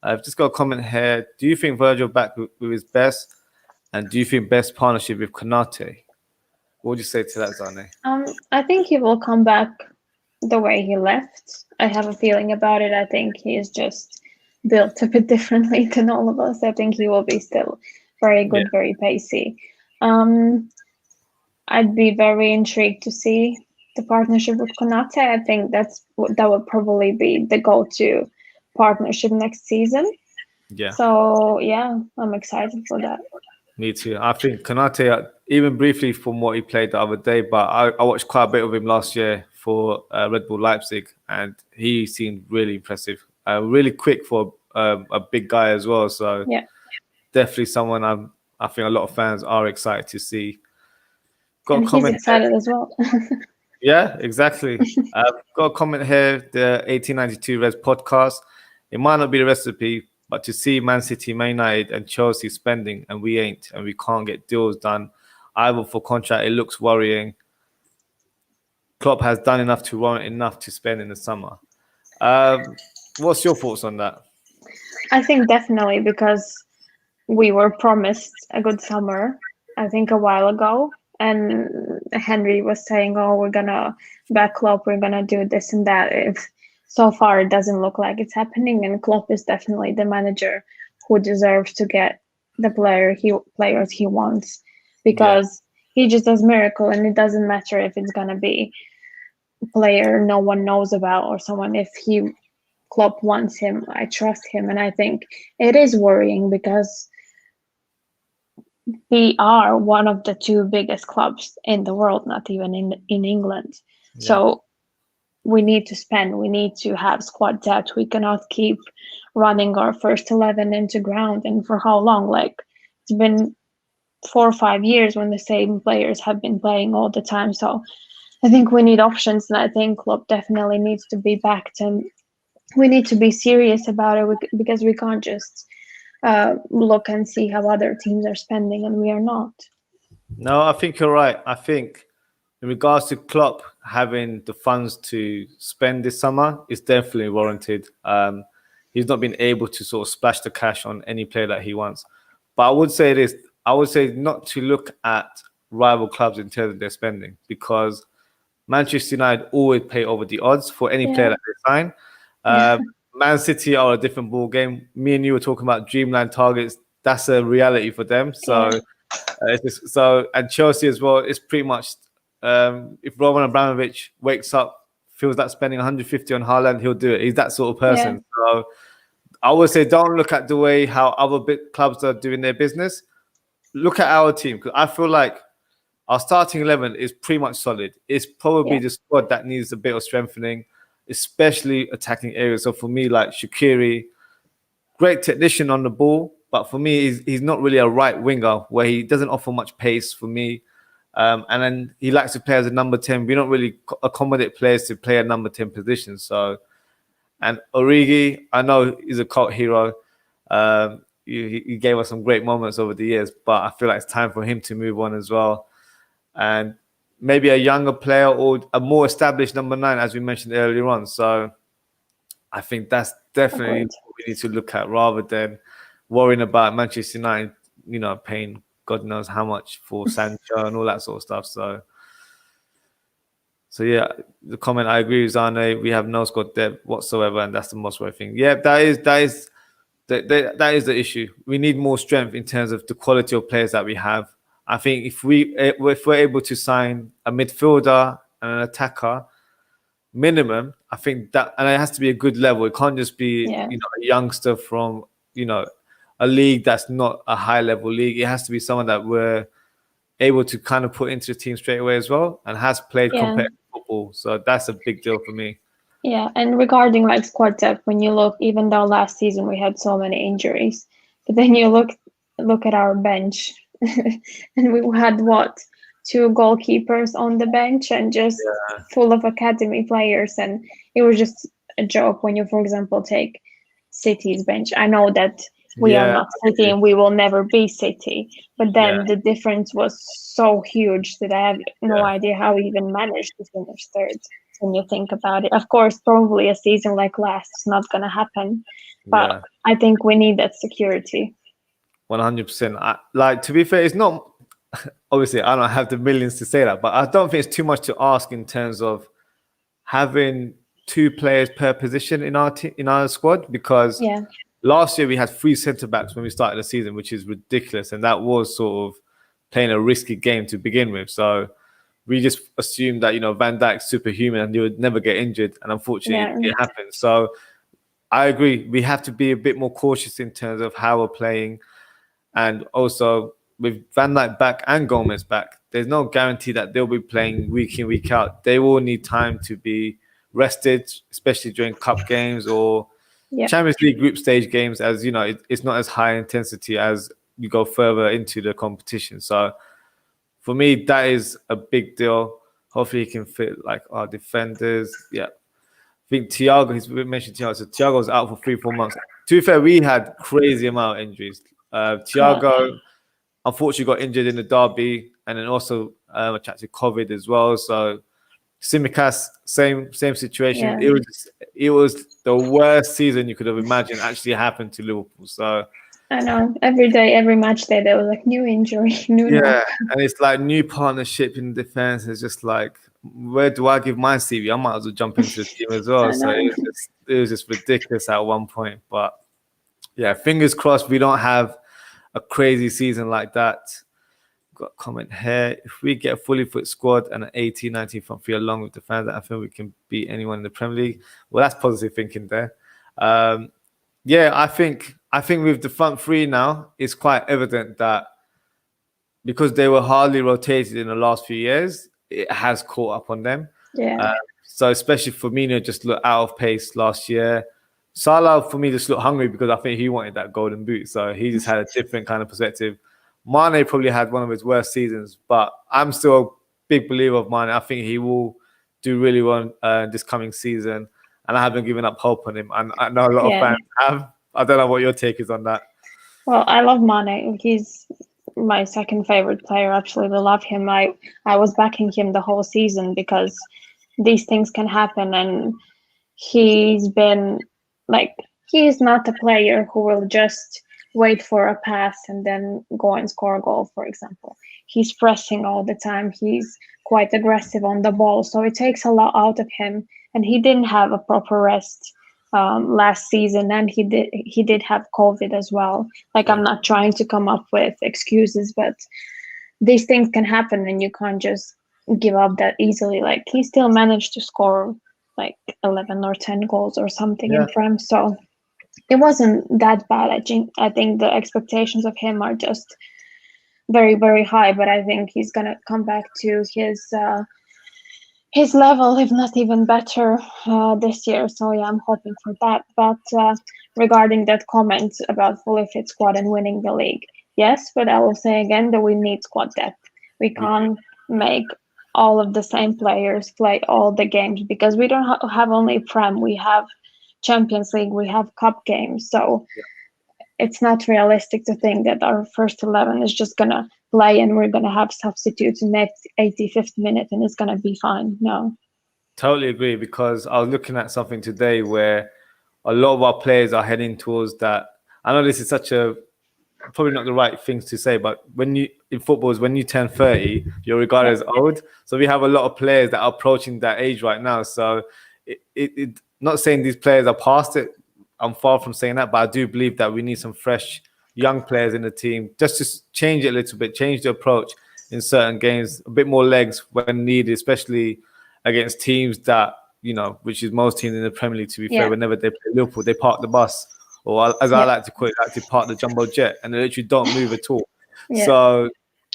I've just got a comment here. Do you think Virgil back with his best, and do you think best partnership with Konate? What would you say to that, Zane? I think he will come back the way he left. I have a feeling about it. I think he is just built a bit differently than all of us. I think he will be still very good, very pacey. I'd be very intrigued to see the partnership with Konate. I think that would probably be the go-to partnership next season. Yeah. So yeah, I'm excited for that. Me too. I think Konate, even briefly from what he played the other day, but I watched quite a bit of him last year for Red Bull Leipzig, and he seemed really impressive. Really quick for a big guy as well. So definitely someone I think a lot of fans are excited to see. And he's excited as well. Yeah, exactly. I've got a comment here, the 1892 Reds podcast. It might not be the recipe, but to see Man City, Man United and Chelsea spending and we ain't, and we can't get deals done either for contract, it looks worrying. Klopp has done enough to warrant enough to spend in the summer. What's your thoughts on that? I think definitely, because we were promised a good summer, I think a while ago. And Henry was saying, oh, we're going to back Klopp, we're going to do this and that. If so far, it doesn't look like it's happening. And Klopp is definitely the manager who deserves to get the players he wants, because he just does miracle. And it doesn't matter if it's going to be a player no one knows about or someone. If Klopp wants him, I trust him. And I think it is worrying because we are one of the two biggest clubs in the world, not even in England. Yeah. So we need to spend, we need to have squad depth. We cannot keep running our first 11 into ground. And for how long? Like, it's been 4 or 5 years when the same players have been playing all the time. So I think we need options, and I think Klopp definitely needs to be backed, and we need to be serious about it, because we can't just look and see how other teams are spending and we are not. No, I think you're right. I think in regards to Klopp having the funds to spend this summer, it's definitely warranted. He's not been able to sort of splash the cash on any player that he wants. But I would say this, I would say not to look at rival clubs in terms of their spending, because Manchester United always pay over the odds for any player that they sign. Man City are a different ball game. Me and you were talking about dreamland targets. That's a reality for them. So, and Chelsea as well. It's pretty much if Roman Abramovich wakes up, feels like spending 150 on Haaland, he'll do it. He's that sort of person. Yeah. So I would say don't look at the way how other big clubs are doing their business. Look at our team, because I feel like our starting 11 is pretty much solid. It's probably the squad that needs a bit of strengthening, especially attacking areas. So for me, like Shaqiri, great technician on the ball, but for me, he's not really a right winger where he doesn't offer much pace for me. And then he likes to play as a number 10. We don't really accommodate players to play a number 10 position. So, and Origi, I know he's a cult hero. He gave us some great moments over the years, but I feel like it's time for him to move on as well. And maybe a younger player or a more established number 9, as we mentioned earlier on. So I think that's definitely what we need to look at, rather than worrying about Manchester United, paying God knows how much for Sancho and all that sort of stuff. So yeah, the comment, I agree with Zane. We have no squad depth whatsoever, and that's the most worrying thing. Yeah, that is the issue. We need more strength in terms of the quality of players that we have. I think if we're able to sign a midfielder and an attacker minimum, I think that, and it has to be a good level. It can't just be a youngster from a league that's not a high level league. It has to be someone that we're able to kind of put into the team straight away as well, and has played competitive football. So that's a big deal for me. Yeah, and regarding like squad depth, when you look, even though last season we had so many injuries, but then you look at our bench. And we had two goalkeepers on the bench and just full of academy players. And it was just a joke when you, for example, take City's bench. I know that we are not City and we will never be City, but then the difference was so huge that I have no idea how we even managed to finish third. When you think about it, of course, probably a season like last is not going to happen, but I think we need that security. 100%. Like, to be fair, it's not, obviously I don't have the millions to say that, but I don't think it's too much to ask in terms of having two players per position in our squad, because last year we had 3 centre-backs when we started the season, which is ridiculous, and that was sort of playing a risky game to begin with. So we just assumed that, Van Dijk's superhuman and he would never get injured, and unfortunately it happened. So I agree, we have to be a bit more cautious in terms of how we're playing. And also with Van Dijk back and Gomez back, there's no guarantee that they'll be playing week in, week out. They will need time to be rested, especially during cup games or Champions League group stage games, as it's not as high intensity as you go further into the competition. So for me, that is a big deal. Hopefully he can fit like our defenders. I think Thiago, he's mentioned Thiago. So Thiago's out for 3-4 months. To be fair, we had crazy amount of injuries. Thiago unfortunately got injured in the derby, and then also attracted COVID as well. So Tsimikas, same situation. It was the worst season you could have imagined actually happened to Liverpool. So I know, every day, every match day, there was like new injury, and it's like new partnership in defense. It's just like, where do I give my CV? I might as well jump into the team as well. So it was just ridiculous at one point. But fingers crossed we don't have a crazy season like that. Got a comment here. If we get a fully fit squad and an 18-19 front three along with the fans, I think we can beat anyone in the Premier League. Well, that's positive thinking there. I think with the front three now, it's quite evident that because they were hardly rotated in the last few years, it has caught up on them. So especially Firmino just looked out of pace last year. Salah, for me, just looked hungry because I think he wanted that golden boot. So he just had a different kind of perspective. Mane probably had one of his worst seasons, but I'm still a big believer of Mane. I think he will do really well this coming season, and I haven't given up hope on him. And I know a lot of fans have. I don't know what your take is on that. Well, I love Mane. He's my second favorite player. Absolutely love him. I was backing him the whole season because these things can happen, and he's been like, he's not a player who will just wait for a pass and then go and score a goal, for example. He's pressing all the time. He's quite aggressive on the ball. So it takes a lot out of him. And he didn't have a proper rest last season. And he did have COVID as well. Like, I'm not trying to come up with excuses, but these things can happen and you can't just give up that easily. Like, he still managed to score like 11 or 10 goals or something in Prem. So it wasn't that bad. I think the expectations of him are just very, very high, but I think he's gonna come back to his level, if not even better, this year. So I'm hoping for that. But regarding that comment about fully fit squad and winning the league, yes, but I will say again that we need squad depth. We can't make all of the same players play all the games because we don't have only Prem. We have Champions League, we have cup games. So it's not realistic to think that our first 11 is just going to play and we're going to have substitutes in the 85th minute and it's going to be fine. No. Totally agree, because I was looking at something today where a lot of our players are heading towards that. I know this is probably not the right things to say, but when you turn 30, you're regarded as old. So we have a lot of players that are approaching that age right now. So it not saying these players are past it. I'm far from saying that, but I do believe that we need some fresh young players in the team just to change it a little bit, change the approach in certain games, a bit more legs when needed, especially against teams that, which is most teams in the Premier League, to be fair, whenever they play Liverpool, they park the bus, or as I like to call it, they park the jumbo jet, and they literally don't move at all. So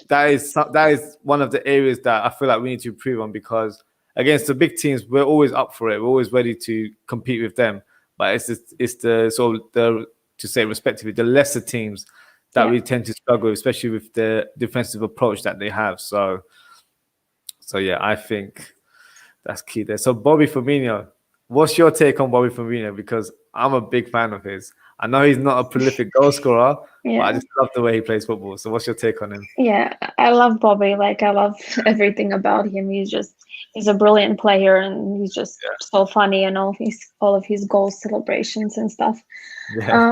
that is one of the areas that I feel like we need to improve on, because against the big teams, we're always up for it. We're always ready to compete with them. But it's the sort of to say respectively, the lesser teams that we tend to struggle, especially with the defensive approach that they have. So So yeah, I think that's key there. So Bobby Firmino, what's your take on Bobby Firmino? Because I'm a big fan of his. I know he's not a prolific goal scorer, but I just love the way he plays football. So what's your take on him? Yeah, I love Bobby. Like, I love everything about him. He's a brilliant player, and he's just so funny, and all of his goal celebrations and stuff. Yeah.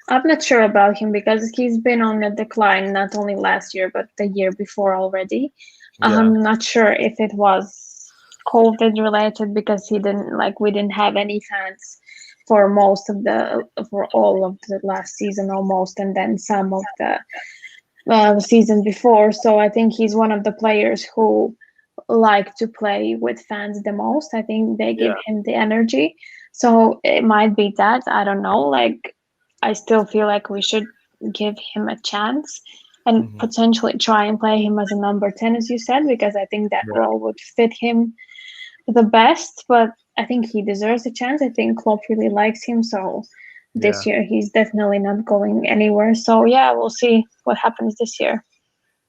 I'm not sure about him because he's been on a decline not only last year but the year before already. I'm not sure if it was COVID related because we didn't have any fans for all of the last season almost, and then some of the season before. So I think he's one of the players who like to play with fans the most. I think they give him the energy. So it might be that. I don't know. Like, I still feel like we should give him a chance and potentially try and play him as a number 10, as you said, because I think that role would fit him the best. But I think he deserves a chance. I think Klopp really likes him. So this year he's definitely not going anywhere. So yeah, we'll see what happens this year.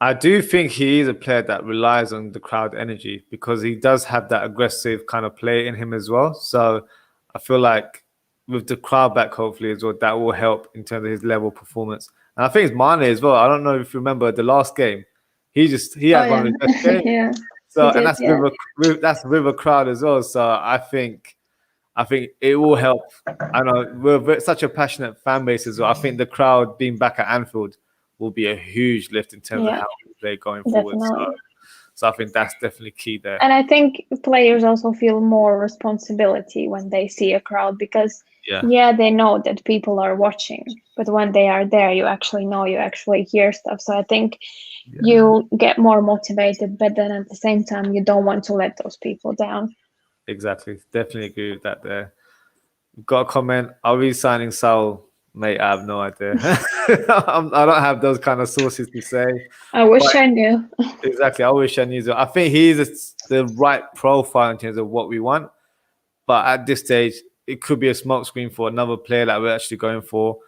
I do think he is a player that relies on the crowd energy because he does have that aggressive kind of play in him as well. So I feel like with the crowd back, hopefully as well, that will help in terms of his level of performance. And I think it's Mane as well. I don't know if you remember the last game. He had one of his best games. So and that's with a crowd as well. So I think it will help. I know we're such a passionate fan base as well. I think the crowd being back at Anfield will be a huge lift in terms of how we play going forward. So I think that's definitely key there. And I think players also feel more responsibility when they see a crowd because, they know that people are watching. But when they are there, you actually know, you actually hear stuff. So I think you get more motivated, but then at the same time, you don't want to let those people down. Exactly. Definitely agree with that there. We've got a comment. Are we signing Saul? Mate, I have no idea. I don't have those kind of sources to say. I wish I knew. Exactly. I wish I knew. I think he's the right profile in terms of what we want. But at this stage, it could be a smokescreen for another player that we're actually going for.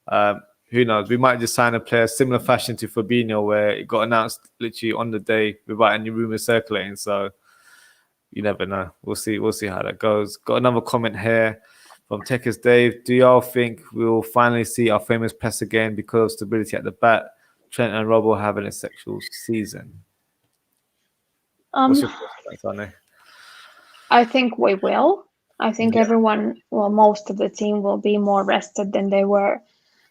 Who knows? We might just sign a player similar fashion to Fabinho, where it got announced literally on the day without any rumors circulating. So you never know. We'll see. We'll see how that goes. Got another comment here from Techers Dave. Do y'all think we'll finally see our famous press again because of stability at the back? Trent and Robbo having a sexual season. What's your thoughts on it? I think we will. I think everyone, most of the team will be more rested than they were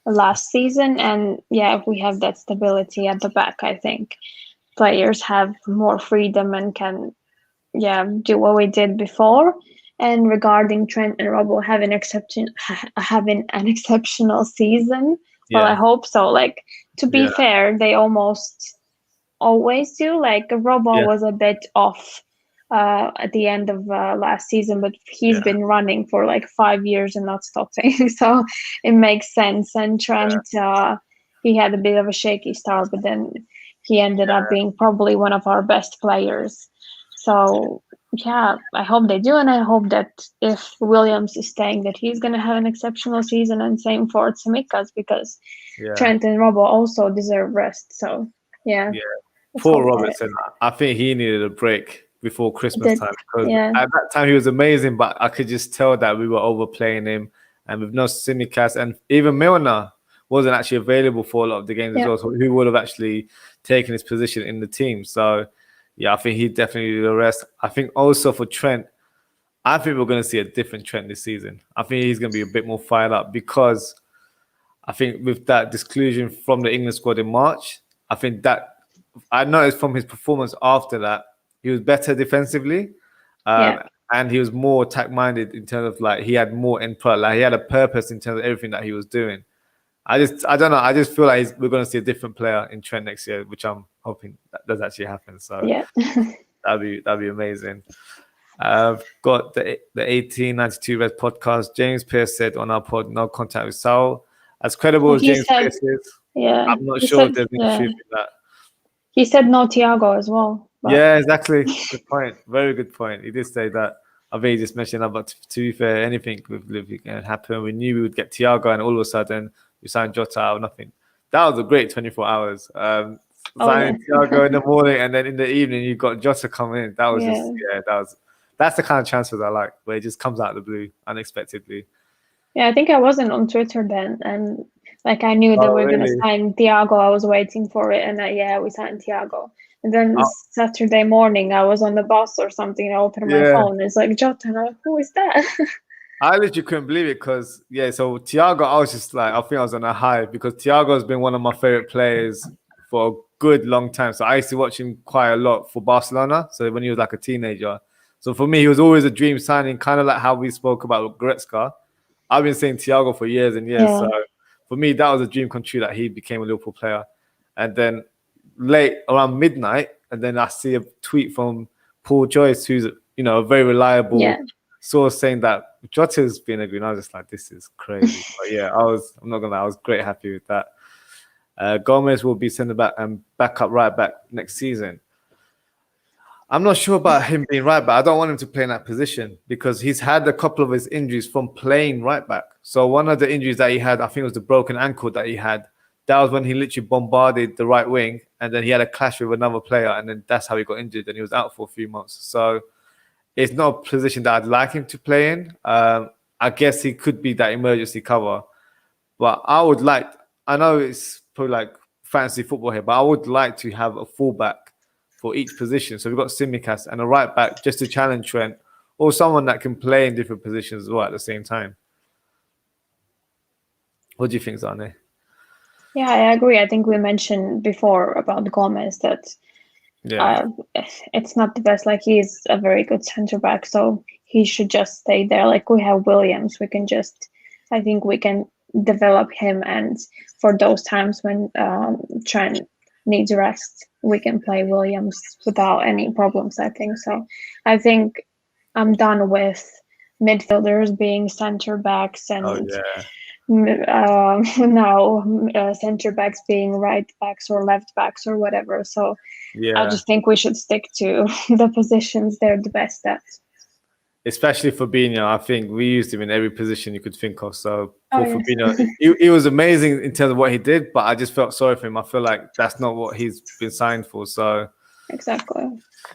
last season. And if we have that stability at the back, I think players have more freedom and can, do what we did before. And regarding Trent and Robbo having an exceptional season, well, I hope so. Like, to be fair, they almost always do. Like, Robbo was a bit off at the end of last season, but he's been running for like 5 years and not stopping. So it makes sense. And Trent, he had a bit of a shaky start, but then he ended up being probably one of our best players. So I hope they do, and I hope that if Williams is staying, that he's going to have an exceptional season, and same for Tsimikas, because Trent and Robbo also deserve rest. So Poor Robertson, I think he needed a break before Christmas time because at that time he was amazing, but I could just tell that we were overplaying him, and with no Tsimikas, and even Milner wasn't actually available for a lot of the games as well. So who would have actually taken his position in the team? So I think he definitely needed a rest. I think also for Trent, I think we're going to see a different Trent this season. I think he's going to be a bit more fired up because I think with that disclusion from the England squad in March, I think that I noticed from his performance after that, he was better defensively and he was more attack-minded in terms of like he had more input, like he had a purpose in terms of everything that he was doing. I don't know. I just feel like we're going to see a different player in Trent next year, which I'm hoping that does actually happen. So that'd be amazing. I've got the 1892 Red podcast. James Pearce said on our pod, no contact with Saul. As credible as James Pearce is, I'm not sure if there's any truth in that. He said no Thiago as well. But... Yeah, exactly. Good point. Very good point. He did say that. I think he just mentioned that, but to be fair, anything with Liverpool can happen. We knew we would get Thiago, and all of a sudden we signed Jota out of nothing. That was a great 24 hours. Oh, Zane, Thiago in the morning, and then in the evening you got Jota coming in. That was that's the kind of transfers I like, where it just comes out of the blue unexpectedly. Yeah, I think I wasn't on Twitter then, and like I knew that Oh, we were gonna really? sign Thiago. I was waiting for it, and we signed Thiago. And then Oh, Saturday morning, I was on the bus or something, and I opened my yeah. phone, and it's like Jota, and I'm like, who is that? I literally couldn't believe it because, so Thiago, I was just like, I think I was on a high because Thiago has been one of my favorite players for a good long time. So I used to watch him quite a lot for Barcelona. So when he was like a teenager. So for me, he was always a dream signing, kind of like how we spoke about Goretzka. I've been saying Thiago for years and years. Yeah. So for me, that was a dream come true that he became a Liverpool player. And then late around midnight, and then I see a tweet from Paul Joyce, who's a very reliable source, saying that Jota's been agreed. I was just like, this is crazy. But yeah, I'm not gonna lie, I was great happy with that. Gomez will be sent back and backup right back next season. I'm not sure about him being right back. I don't want him to play in that position because he's had a couple of his injuries from playing right back. So one of the injuries that he had, I think it was the broken ankle that he had. That was when he literally bombarded the right wing, and then he had a clash with another player, and then that's how he got injured, and he was out for a few months. So it's not a position that I'd like him to play in. I guess he could be that emergency cover, but I know it's probably like fantasy football here, but I would like to have a fullback for each position. So we've got Tsimikas and a right back just to challenge Trent, or someone that can play in different positions as well at the same time. What do you think, Zane? Yeah, I agree. I think we mentioned before about Gomez that it's not the best. Like, he's a very good center back, so he should just stay there. Like, we have Williams. I think we can develop him, and for those times when Trent needs rest, we can play Williams without any problems, I think. So I think I'm done with midfielders being center backs and now center backs being right backs or left backs or whatever. So I just think we should stick to the positions they're the best at. Especially Fabinho, I think we used him in every position you could think of. So Fabinho, he was amazing in terms of what he did, but I just felt sorry for him. I feel like that's not what he's been signed for. So exactly.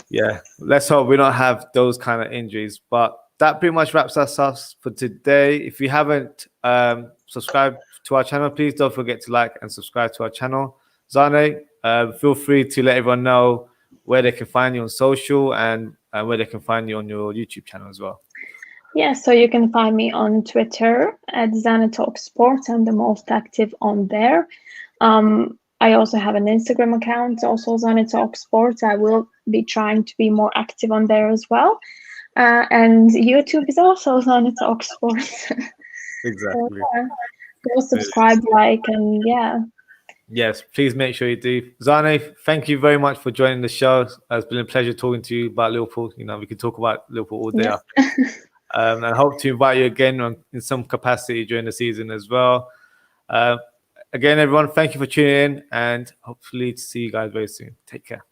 Yeah, let's hope we don't have those kind of injuries. But that pretty much wraps us up for today. If you haven't subscribed to our channel, please don't forget to like and subscribe to our channel. Zane, feel free to let everyone know where they can find you on social and where they can find you on your YouTube channel as well. Yeah, so you can find me on Twitter at Zane Talks Sports. I'm the most active on there. I also have an Instagram account, also Zane Talks Sports. I will be trying to be more active on there as well. And YouTube is also Zane Talks Sports. Exactly. So, go subscribe, like, and Yes, please make sure you do. Zane, thank you very much for joining the show. It's been a pleasure talking to you about Liverpool. We can talk about Liverpool all day. And I hope to invite you again in some capacity during the season as well. Again, everyone, thank you for tuning in, and hopefully to see you guys very soon. Take care.